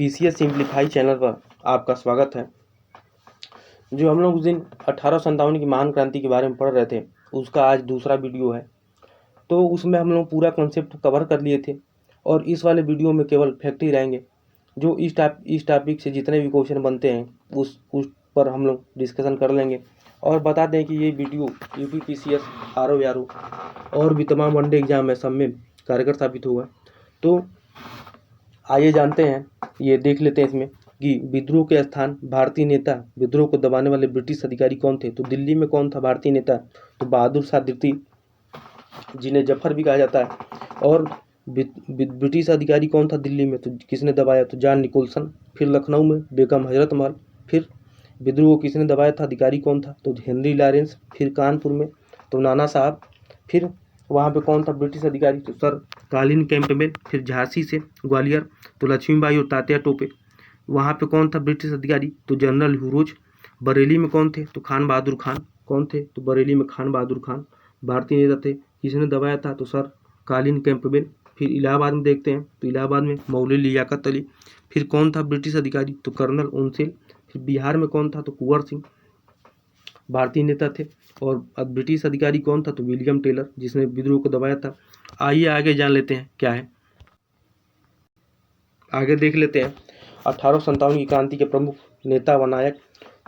PCS simplify channel पर आपका स्वागत है। जो हम लोग उस दिन 1857 की महान क्रांति के बारे में पढ़ रहे थे, उसका आज दूसरा वीडियो है। तो उसमें हम लोग पूरा कॉन्सेप्ट कवर कर लिए थे और इस वाले वीडियो में केवल फैक्ट ही रहेंगे। जो इस टॉपिक से जितने भी क्वेश्चन बनते हैं उस पर हम लोग डिस्कशन कर लेंगे और बता दें कि ये वीडियो यूपीपीसीएस, आरओ और भी तमाम वनडे एग्जाम है, सब में कारगर साबित होगा। तो आइए जानते हैं, ये देख लेते हैं इसमें कि विद्रोह के स्थान, भारतीय नेता, विद्रोह को दबाने वाले ब्रिटिश अधिकारी कौन थे। तो दिल्ली में कौन था भारतीय नेता? तो बहादुर शाह द्वितीय, जिन्हें जफर भी कहा जाता है। और ब्रिटिश अधिकारी कौन था दिल्ली में? तो किसने दबाया? तो जॉन निकोलसन। फिर लखनऊ में बेगम हजरत महल। फिर विद्रोह को किसने दबाया था? अधिकारी कौन था? तो हेनरी लॉरेंस। फिर कानपुर में तो नाना साहब। फिर वहाँ पे कौन था ब्रिटिश अधिकारी? तो सर कालिन कैंपबेल। फिर झांसी से ग्वालियर तो लक्ष्मीबाई और तात्या टोपे। वहाँ पे कौन था ब्रिटिश अधिकारी? तो जनरल हुरोज। बरेली में कौन थे? तो खान बहादुर खान। कौन थे? तो बरेली में खान बहादुर खान भारतीय नेता थे। किसने दबाया था? तो सर कालिन कैंपबेल। फिर इलाहाबाद में देखते हैं तो इलाहाबाद में मौलवी लियाकत अली। फिर कौन था ब्रिटिश अधिकारी? तो कर्नल उनसेल। फिर बिहार में कौन था? तो कुंवर सिंह भारतीय नेता थे। और ब्रिटिश अधिकारी कौन था? तो विलियम टेलर, जिसने विद्रोह को दबाया था। आइए आगे जान लेते हैं क्या है। आगे देख लेते हैं 1857 की क्रांति के प्रमुख नेता व नायक।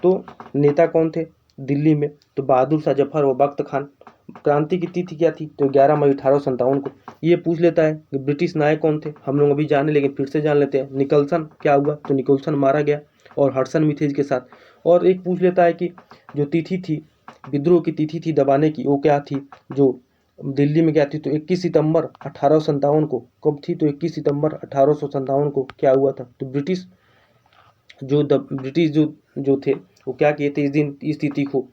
तो नेता कौन थे दिल्ली में? तो बहादुर शाह जफर व बख्त खान। क्रांति की तिथि क्या थी? तो 11 मई 1857 को। ये पूछ लेता है कि ब्रिटिश नायक कौन थे। हम लोग अभी जाने, लेकिन फिर से जान लेते हैं। निकलसन क्या हुआ? तो निकोलसन मारा गया और हडसन मिथेज के साथ। और एक पूछ लेता है कि जो तिथि थी, विद्रोह की तिथि थी दबाने की, वो क्या थी? जो दिल्ली में क्या थी? तो 21 सितंबर 1857 को। कब थी? तो 21 सितंबर 1857 को क्या हुआ था? तो ब्रिटिश जो थे वो क्या किए थे इस दिन, इस तिथि को,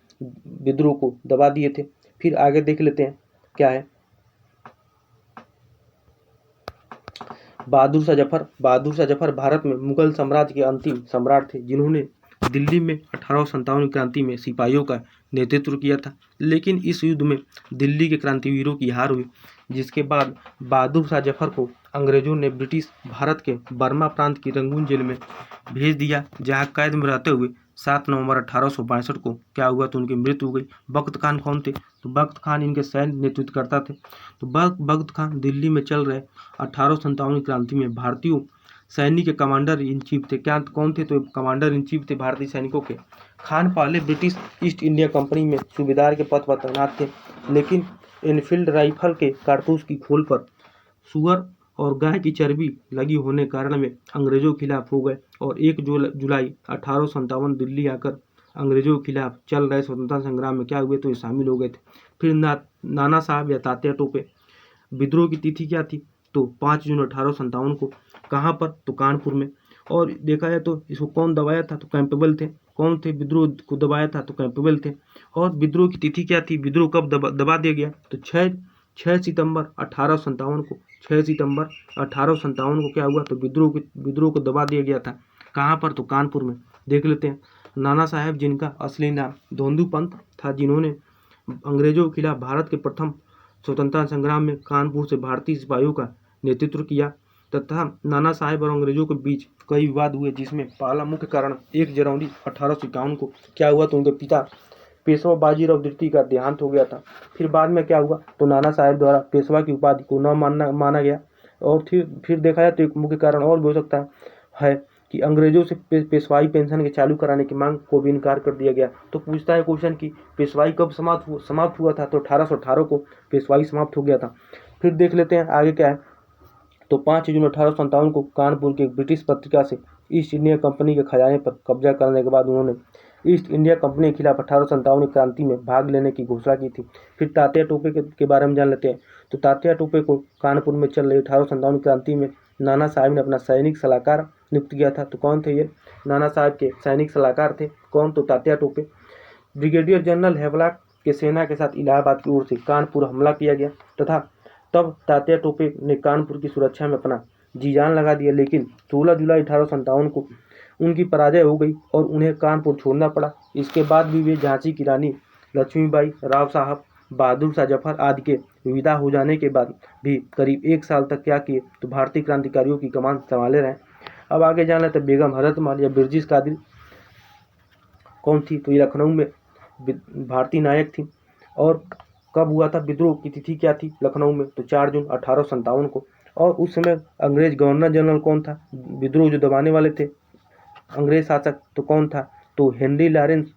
विद्रोह को दबा दिए थे। फिर आगे देख लेते हैं क्या है। बहादुर शाह जफर भारत में मुगल साम्राज्य के अंतिम सम्राट थे, जिन्होंने दिल्ली में 1857 क्रांति में सिपाहियों का नेतृत्व किया था। लेकिन इस युद्ध में दिल्ली के क्रांतिवीरों की हार हुई, जिसके बाद बहादुर शाह जफर को अंग्रेजों ने ब्रिटिश भारत के बर्मा प्रांत की रंगून जेल में भेज दिया, जहां कैद में रहते हुए 7 नवंबर 1862 को क्या हुआ? तो उनकी मृत्यु हो गई। बख्त खान कौन थे? तो बख्त खान इनके सैन्य नेतृत्व करता थे। तो बख्त खान दिल्ली में चल रहे 1857 क्रांति में भारतीयों सैनिक के कमांडर इन चीफ थे। क्या कौन थे? तो कमांडर इन चीफ थे भारतीय सैनिकों के। खान पहले ब्रिटिश ईस्ट इंडिया कंपनी में सूबेदार के पद पर तैनात थे, लेकिन एनफील्ड राइफल के कारतूस की खोल पर सुअर और गाय की चर्बी लगी होने के कारण में अंग्रेजों के खिलाफ हो गए और 1 जुलाई 1857 दिल्ली आकर अंग्रेजों के खिलाफ चल रहे स्वतंत्रता संग्राम में क्या हुए? तो ये शामिल हो गए थे। फिर नाना साहब या तात्या टोपे। विद्रोह की तिथि क्या थी? तो 5 जून 1857 को। कहाँ पर? तो कानपुर में। और देखा जाए तो इसको कौन दबाया था? तो कैंपेबल थे। कौन थे विद्रोह को दबाया था? तो कैंपेबल थे। और विद्रोह की तिथि क्या थी? विद्रोह कब दबा दिया गया? तो 6 सितंबर 1857 को। 6 सितंबर 1857 को क्या हुआ? तो विद्रोह को दबा दिया गया था। कहाँ पर? तो कानपुर में। देख लेते हैं। नाना साहेब, जिनका असली नाम धोंदू पंत था, जिन्होंने अंग्रेजों के खिलाफ भारत के प्रथम स्वतंत्रता संग्राम में कानपुर से भारतीय सिपाहियों का नेतृत्व किया, तथा नाना साहेब और अंग्रेजों के बीच कई विवाद हुए, जिसमें पहला मुख्य कारण 1 जनवरी 1851 को क्या हुआ? तो उनके पिता पेशवा बाजीराव द्वितीय का देहांत हो गया था। फिर बाद में क्या हुआ? तो नाना साहेब द्वारा पेशवा की उपाधि को न माना गया। और फिर देखा जाए तो एक मुख्य कारण और भी हो सकता है कि अंग्रेजों से पेशवाई पेंशन के चालू कराने की मांग को भी इनकार कर दिया गया। तो पूछता है क्वेश्चन कि पेशवाई कब समाप्त हुआ था? तो 1818 को पेशवाई समाप्त हो गया था। फिर देख लेते हैं आगे क्या है। तो 5 जून 1857 को कानपुर की एक ब्रिटिश पत्रिका से ईस्ट इंडिया कंपनी के खजाने पर कब्जा करने के बाद उन्होंने ईस्ट इंडिया कंपनी के खिलाफ 1857 की क्रांति में भाग लेने की घोषणा की थी। फिर तात्या टोपे के बारे में जान लेते हैं। तो तात्या टोपे को कानपुर में चल रही 1857 क्रांति में नाना साहब ने अपना सैनिक सलाहकार नियुक्त किया था। तो कौन थे ये? नाना साहब के सैनिक सलाहकार थे। कौन? तो Tatya Tope. Brigadier general Havelock के सेना के साथ इलाहाबाद की ओर से कानपुर हमला किया गया, तथा तब तात्या टोपे ने कानपुर की सुरक्षा में अपना जी जान लगा दिया। लेकिन 16 जुलाई 1857 को उनकी पराजय हो गई और उन्हें कानपुर छोड़ना पड़ा। इसके बाद भी वे झांसी की रानी लक्ष्मीबाई, राव साहब, बहादुर शाह जफर आदि के विदा हो जाने के बाद भी करीब 1 साल तक क्या किए? तो भारतीय क्रांतिकारियों की कमान संभाले रहे। अब आगे जान लेते हैं बेगम हजरत महल या बिरजिस कादरी कौन थी। तो ये लखनऊ में भारतीय नायक थी। और कब हुआ था विद्रोह की तिथि क्या थी लखनऊ में, तो 4 जून 1857 को। और उस समय अंग्रेज गवर्नर जनरल कौन था, विद्रोह जो दबाने वाले थे अंग्रेज शासक, तो कौन था, तो हेनरी लॉरेंस।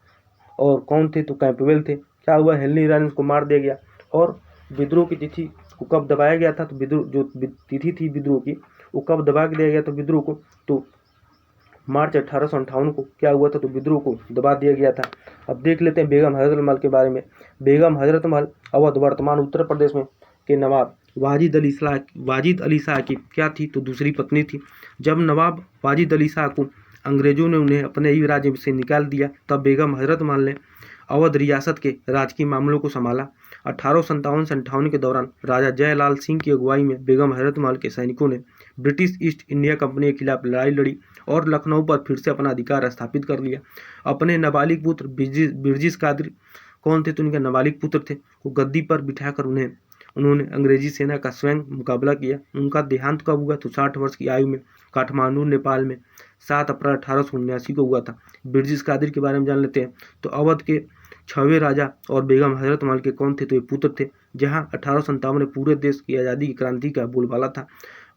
और कौन थे, तो कैंपबेल थे। क्या हुआ, हेनरी लॉरेंस को मार दिया गया। और विद्रोह की तिथि को कब दबाया गया था, तो विद्रोह जो तिथि थी विद्रोह की वो कब दबा दिया गया था विद्रोह को, तो मार्च 1858 को क्या हुआ था, तो विद्रोह को दबा दिया गया था। अब देख लेते हैं बेगम हजरत महल के बारे में। बेगम हजरत महल अवध वर्तमान उत्तर प्रदेश में के नवाब वाजिद अली शाह की क्या थी, तो दूसरी पत्नी थी। जब नवाब वाजिद अली शाह को अंग्रेजों ने उन्हें अपने ही राज्य से निकाल दिया, तब बेगम हजरत महल ने अवध रियासत के राजकीय मामलों को संभाला। 1857 से 58 के दौरान राजा जयलाल सिंह की अगुवाई में बेगम हजरत महल के सैनिकों ने ब्रिटिश ईस्ट इंडिया कंपनी के खिलाफ लड़ाई लड़ी और लखनऊ पर फिर से अपना अधिकार स्थापित कर लिया। अपने नाबालिग पुत्र बिरजिस कादरी कौन थे, तो उनके नाबालिग पुत्र थे, वो गद्दी पर बिठाकर उन्होंने अंग्रेजी सेना का स्वयं मुकाबला किया। उनका देहांत कब हुआ, तो 60 वर्ष की आयु में काठमांडू नेपाल में 7 अप्रैल 1879 को हुआ था। बिरजिस कादरी के बारे में जान लेते हैं। तो अवध के 6वें राजा और बेगम हजरत महल के कौन थे, तो ये पुत्र थे। जहां 1857 में पूरे देश की आज़ादी की क्रांति का बोलबाला था,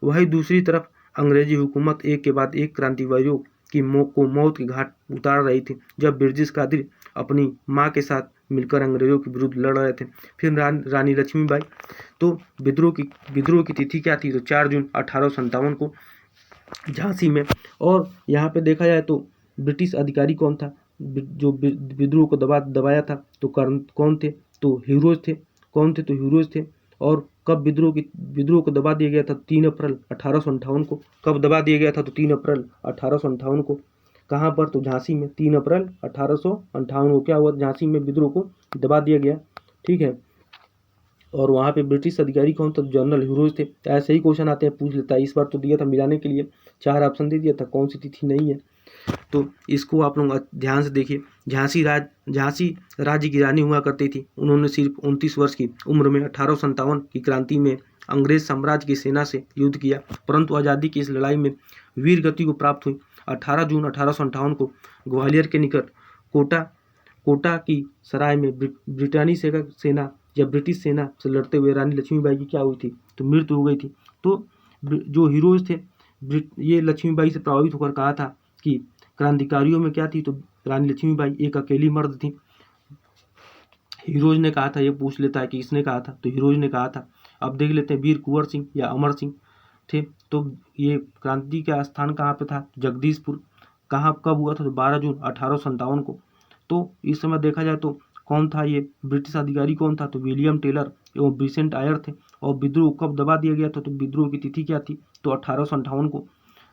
वही दूसरी तरफ अंग्रेजी हुकूमत एक के बाद एक क्रांतिकारियों की मौत के घाट उतार रही थी। जब बिरजिस कादरी अपनी मां के साथ मिलकर अंग्रेजों के विरुद्ध लड़ रहे थे। फिर रानी लक्ष्मीबाई, तो विद्रोह की तिथि क्या थी, तो 4 जून 1857 को झांसी में। और यहाँ पे देखा जाए तो ब्रिटिश अधिकारी कौन था जो विद्रोह को दबाया था, तो कौन थे, तो हीरोज थे। कौन थे, तो हीरोज थे। और कब विद्रोह को दबा दिया गया था, 3 अप्रैल 1858 को। कब दबा दिया गया था, तो 3 अप्रैल 1858 को। कहाँ पर, तो झांसी में 3 अप्रैल 1858 को क्या हुआ, झांसी में विद्रोह को दबा दिया गया। ठीक है। और वहाँ पे ब्रिटिश अधिकारी कौन था, जनरल हीरोज थे। ऐसे ही क्वेश्चन आते हैं, पूछ लेता है। इस बार तो दिया था मिलाने के लिए, 4 ऑप्शन दे दिया था, कौन सी तिथि नहीं है, तो इसको आप लोग ध्यान से देखिए। झांसी राज्य की रानी हुआ करती थी। उन्होंने सिर्फ 29 वर्ष की उम्र में 1857 की क्रांति में अंग्रेज साम्राज्य की सेना से युद्ध किया, परंतु आज़ादी की इस लड़ाई में वीर गति को प्राप्त हुई। 18 जून 1858 को ग्वालियर के निकट कोटा की सराय में ब्रिटानी सेना या ब्रिटिश सेना से लड़ते हुए रानी लक्ष्मीबाई की क्या हुई थी, तो मृत्यु हो गई थी। तो जो हीरोज थे ये लक्ष्मीबाई से प्रभावित होकर कहा था कि क्रांतिकारियों में क्या थी, तो रानी लक्ष्मीबाई एक अकेली मर्द थी। हीरोज ने कहा था, ये पूछ लेता है कि किसने कहा था, तो हीरोज ने कहा था। अब देख लेते हैं वीर कुंवर सिंह या अमर सिंह थे। तो ये क्रांति का स्थान कहाँ पे था, जगदीशपुर। कहाँ कब हुआ था, तो 12 जून 1857 को। तो इस समय देखा जाए तो कौन था ये ब्रिटिश अधिकारी कौन था, तो विलियम टेलर एवं विंसेंट आयर थे। और विद्रोह कब दबा दिया गया था, तो विद्रोह की तिथि क्या थी, तो 1858 को।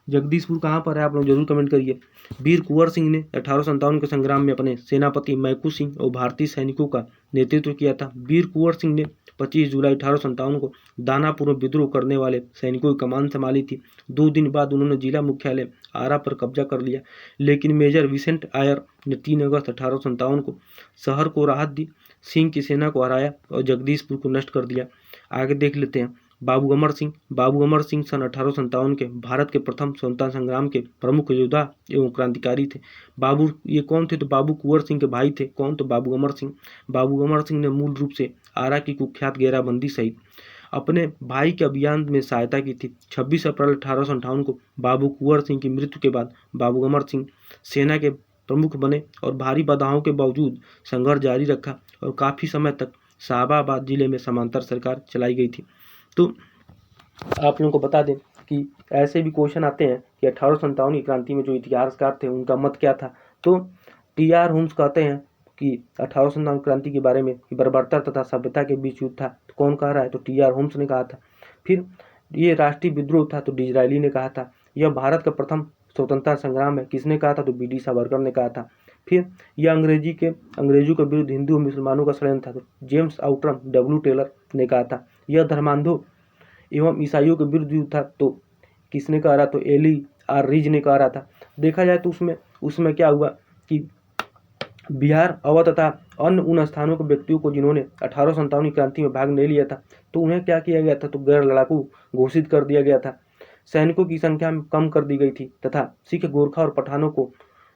जगदीशपुर कहाँ पर है, आप लोग जरूर कमेंट करिए। वीर कुंवर सिंह ने 1857 के संग्राम में अपने सेनापति मैकू सिंह और भारतीय सैनिकों का नेतृत्व किया था। वीर कुंवर सिंह ने 25 जुलाई 1857 को दानापुर में विद्रोह करने वाले सैनिकों की कमान संभाली थी। 2 दिन बाद उन्होंने जिला मुख्यालय आरा पर कब्जा कर लिया, लेकिन मेजर विंसेंट आयर ने 3 अगस्त 1857 को शहर को राहत दी, सिंह की सेना को हराया और जगदीशपुर को नष्ट कर दिया। आगे देख लेते हैं बाबू अमर सिंह सन 1857 के भारत के प्रथम स्वतंत्रता संग्राम के प्रमुख योद्धा एवं क्रांतिकारी थे। बाबू ये कौन थे, तो बाबू कुंवर सिंह के भाई थे। कौन, तो बाबू अमर सिंह ने मूल रूप से आरा की कुख्यात घेराबंदी सहित अपने भाई के अभियान में सहायता की थी। 26 अप्रैल 1858 को बाबू कुंवर सिंह की मृत्यु के बाद बाबू अमर सिंह सेना के प्रमुख बने और भारी बाधाओं के बावजूद संघर्ष जारी रखा और काफ़ी समय तक शाहाबाद जिले में समांतर सरकार चलाई गई थी। तो आप लोगों को बता दें कि ऐसे भी क्वेश्चन आते हैं कि 1857 की क्रांति में जो इतिहासकार थे उनका मत क्या था। तो टी.आर. होम्स कहते हैं कि 1857 क्रांति के बारे में कि बर्बरता तथा सभ्यता के बीच युद्ध था। तो कौन कह रहा है, तो टी.आर. होम्स ने कहा था। फिर ये राष्ट्रीय विद्रोह था, तो डिज़रायली ने कहा था। यह भारत का प्रथम स्वतंत्रता संग्राम है, किसने कहा था, तो बी.डी. सावरकर ने कहा था। फिर यह अंग्रेजों के विरुद्ध हिंदू और मुसलमानों का षड्यंत्र था, तो जेम्स आउटरम डब्ल्यू टेलर ने कहा था। यह धर्मांधों एवं ईसाइयों के विरुद्ध युद्ध था, तो किसने कहा रहा, तो एली आर रीज ने कहा रहा था। देखा जाए तो उसमें क्या हुआ कि बिहार, अवध तथा अन्य उन स्थानों के व्यक्तियों को जिन्होंने 1857 की क्रांति में भाग नहीं लिया था, तो उन्हें क्या किया गया था, तो गैर लड़ाकू घोषित कर दिया गया था। सैनिकों की संख्या में कम कर दी गई थी तथा सिख, गोरखा और पठानों को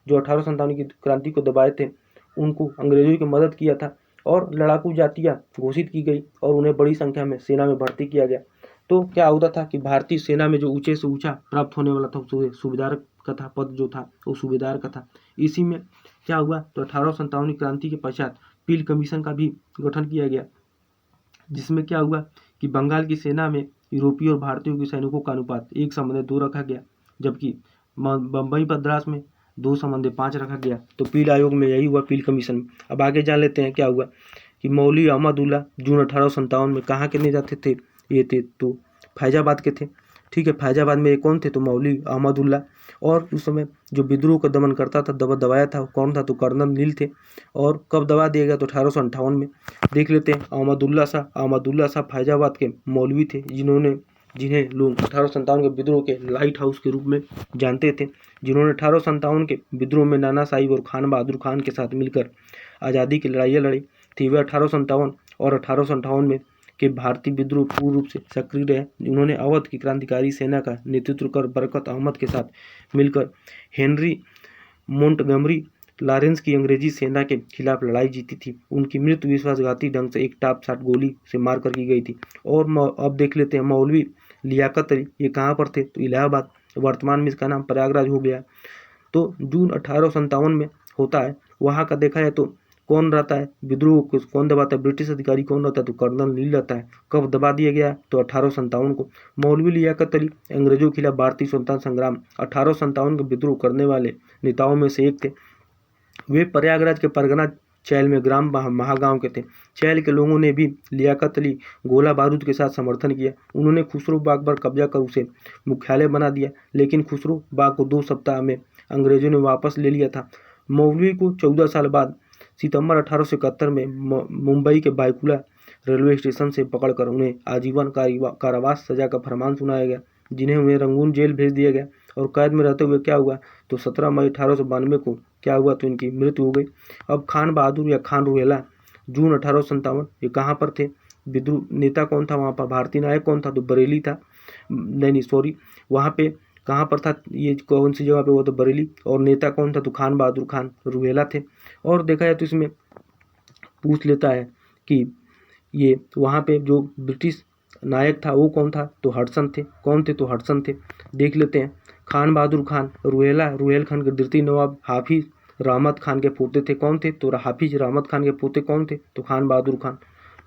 जो 1857 की क्रांति को दबाए थे उनको अंग्रेजों की मदद किया था और लड़ाकू जातियां घोषित की गई और उन्हें बड़ी संख्या में सेना में भर्ती किया गया। तो क्या होता था कि भारतीय सेना में जो ऊंचे से ऊंचा प्राप्त होने वाला था सूबेदार का था, पद जो था वो सूबेदार का था। इसी में क्या हुआ तो 1857 की क्रांति के पश्चात पील कमीशन का भी गठन किया गया, जिसमें क्या हुआ कि बंगाल की सेना में यूरोपीय और भारतीयों के सैनिकों का अनुपात 1:2 रखा गया, जबकि बम्बई मद्रास में 2:5 रखा गया। तो पील आयोग में यही हुआ, पील कमीशन में। अब आगे जान लेते हैं क्या हुआ कि मौलवी अहमदुल्ला जून 1857 में कहाँ के नेता थे? ये थे तो फैजाबाद के थे। ठीक है, फैजाबाद में ये कौन थे? तो मौलवी अहमदुल्ला। और उस समय जो विद्रोह का दमन करता था, दबाया था, कौन था? तो कर्नल नील थे। और कब दबा दिया गया? तो 1858 में। देख लेते हैं अहमदुल्ला शाह फैजाबाद के मौलवी थे, जिन्हें लोग 1857 के विद्रोह के लाइट हाउस के रूप में जानते थे, जिन्होंने 1857 के विद्रोह में नाना साहिब और खान बहादुर खान के साथ मिलकर आज़ादी की लड़ाइयाँ लड़ी थी। वे 1857 और 1858 में के भारतीय विद्रोह पूर्ण रूप से सक्रिय रहे। उन्होंने अवध की क्रांतिकारी सेना का नेतृत्व कर बरकत अहमद के साथ मिलकर हेनरी मोंटगमरी लॉरेंस की अंग्रेजी सेना के खिलाफ लड़ाई जीती थी। उनकी मृत्यु विश्वासघाती ढंग से एक टाप शॉट गोली से मारकर की गई थी। और अब देख लेते हैं मौलवी लियाकत अली, ये कहाँ पर थे? तो इलाहाबाद, वर्तमान में इसका नाम प्रयागराज हो गया। तो जून 1857 में होता है। वहाँ का देखा जाए तो कौन रहता है विद्रोह को, कौन दबाता है? ब्रिटिश अधिकारी कौन रहता है? तो कर्नल नील रहता है। कब दबा दिया गया? तो 1857 को। मौलवी लियाकत अली अंग्रेजों के खिलाफ भारतीय स्वतंत्रता संग्राम 1857 का विद्रोह करने वाले नेताओं में से एक थे। वे प्रयागराज के परगना चैल में ग्राम महागांव के थे। चैल के लोगों ने भी लियाकत अली गोला बारूद के साथ समर्थन किया। उन्होंने खुसरो बाग पर कब्जा कर उसे मुख्यालय बना दिया, लेकिन खुसरो बाग को 2 सप्ताह में अंग्रेजों ने वापस ले लिया था। मौलवी को 14 साल बाद सितंबर 1871 में मुंबई के बायकुला रेलवे स्टेशन से पकड़कर उन्हें आजीवन कारावास सजा का फरमान सुनाया गया, जिन्हें उन्हें रंगून जेल भेज दिया गया। और कैद में रहते हुए क्या हुआ तो 17 मई 1892 को क्या हुआ तो इनकी मृत्यु हो गई। अब खान बहादुर या खान रुहेला जून 1857, ये कहाँ पर थे? विद्रोह नेता कौन था वहाँ पर? भारतीय नायक कौन था? तो बरेली था। नहीं सॉरी, वहाँ पे कहाँ पर था? ये कौन सी जगह पे हुआ? तो बरेली। और नेता कौन था? तो खान बहादुर खान रुहेला थे। और देखा जाए तो इसमें पूछ लेता है कि ये वहाँ पे जो ब्रिटिश नायक था वो कौन था? तो हडसन थे। कौन थे? तो हडसन थे। देख लेते हैं खान बहादुर खान रुहेल खान के द्वितीय नवाब हाफिज रहमत खान के पोते थे। कौन थे? तो हाफिज रहमत खान के पोते कौन थे? तो खान बहादुर खान।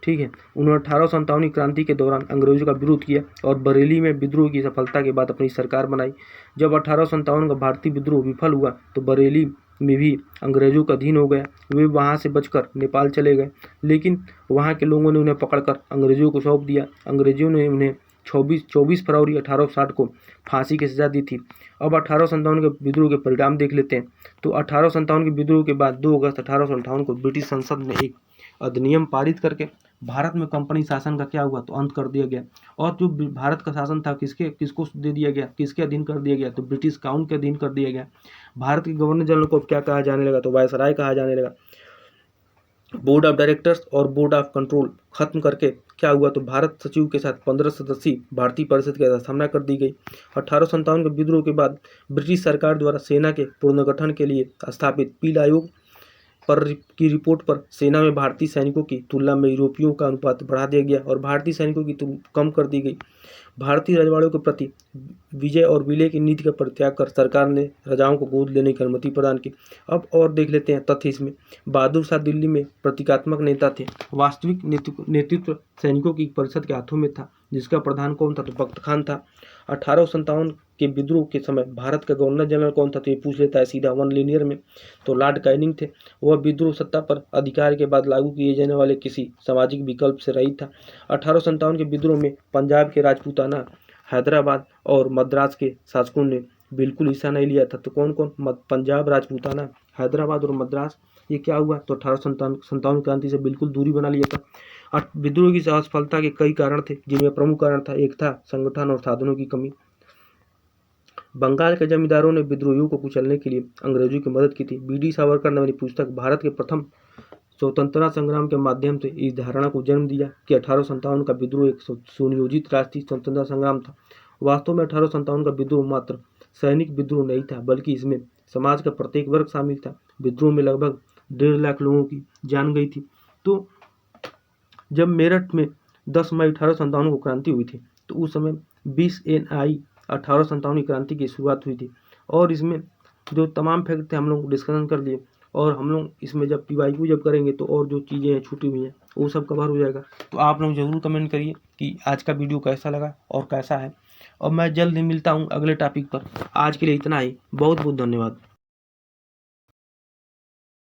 ठीक है, उन्होंने 1857 की क्रांति के दौरान अंग्रेजों का विरोध किया और बरेली में विद्रोह की सफलता के बाद अपनी सरकार बनाई। जब 1857 का भारतीय विद्रोह विफल हुआ तो बरेली में भी अंग्रेजों का अधीन हो गया। वे वहां से बचकर नेपाल चले गए, लेकिन वहां के लोगों ने उन्हें पकड़कर अंग्रेजों को सौंप दिया। अंग्रेजों ने उन्हें 24 फरवरी 1860 को फांसी की सजा दी थी। अब 1857 के विद्रोह के परिणाम देख लेते हैं। तो 1857 के विद्रोह के बाद 2 अगस्त 1858 को ब्रिटिश संसद ने एक अधिनियम पारित करके भारत में कंपनी शासन का क्या हुआ तो अंत कर दिया गया। और जो भारत का शासन था किसको दे दिया गया, किसके अधीन कर दिया गया? तो ब्रिटिश काउंट के अधीन कर दिया गया। भारत के गवर्नर जनरल को क्या कहा जाने लगा? तो वायसराय कहा जाने लगा। बोर्ड ऑफ डायरेक्टर्स और बोर्ड ऑफ कंट्रोल खत्म करके क्या हुआ तो भारत सचिव के साथ 15 सदस्यीय भारतीय परिषद की स्थापना कर दी गई। 1857 के विद्रोह के बाद ब्रिटिश सरकार द्वारा सेना के पुनर्गठन के लिए स्थापित पील आयोग की रिपोर्ट पर सेना में भारतीय सैनिकों की तुलना में यूरोपियों का अनुपात बढ़ा दिया गया और भारतीय सैनिकों की कम कर दी गई। भारतीय रजवाड़ों के प्रति विजय और विलय की नीति का परित्याग कर सरकार ने राजाओं को गोद लेने की अनुमति प्रदान की। अब और देख लेते हैं तथ्य इसमें। बहादुर शाह दिल्ली में प्रतीकात्मक नेता थे। वास्तविक नेतृत्व सैनिकों की परिषद के हाथों में था, जिसका प्रधान कौन था? तो बख्त खान था। 1857 के विद्रोह के समय भारत का गवर्नर जनरल कौन था? तो ये पूछ लेता है सीधा 1 लिनियर में। तो लॉर्ड कैनिंग थे। वह विद्रोह सत्ता पर अधिकार के बाद लागू किए जाने वाले किसी सामाजिक विकल्प से रहित था। 1857 के विद्रोह में पंजाब के राजपूताना, हैदराबाद और मद्रास के शासकों ने बिल्कुल हिस्सा नहीं लिया था। तो कौन कौन? पंजाब, राजपूताना, हैदराबाद और मद्रास। ये क्या हुआ तो 1857 क्रांति से बिल्कुल दूरी बना लिया था। विद्रोह की असफलता के कई कारण थे, जिनमें प्रमुख कारण था एक था संगठन और साधनों की कमी। बंगाल के जमींदारों ने विद्रोहियों को कुचलने के लिए अंग्रेजों की मदद की थी। बी.डी. सावरकर ने अपनी पुस्तक भारत के प्रथम स्वतंत्रता संग्राम के माध्यम से इस धारणा को जन्म दिया कि 1857 का विद्रोह एक सुनियोजित राष्ट्रीय स्वतंत्रता संग्राम था वास्तव में 1857 का विद्रोह मात्र सैनिक विद्रोह नहीं था, बल्कि इसमें समाज का प्रत्येक वर्ग शामिल था। विद्रोह में लगभग 1.5 लाख लोगों की जान गई थी। तो जब मेरठ में 10 मई 1857 को क्रांति हुई थी, तो उस समय 20 NI 1857 की क्रांति की शुरुआत हुई थी। और इसमें जो तमाम फैक्ट थे हम लोग डिस्कशन कर लिए, और हम लोग इसमें जब PYQ जब करेंगे तो और जो चीज़ें हैं छूटी हुई हैं वो सब कवर हो जाएगा। तो आप लोग ज़रूर कमेंट करिए कि आज का वीडियो कैसा लगा और कैसा है, और मैं जल्द ही मिलता हूँ अगले टॉपिक पर। आज के लिए इतना ही, बहुत बहुत धन्यवाद।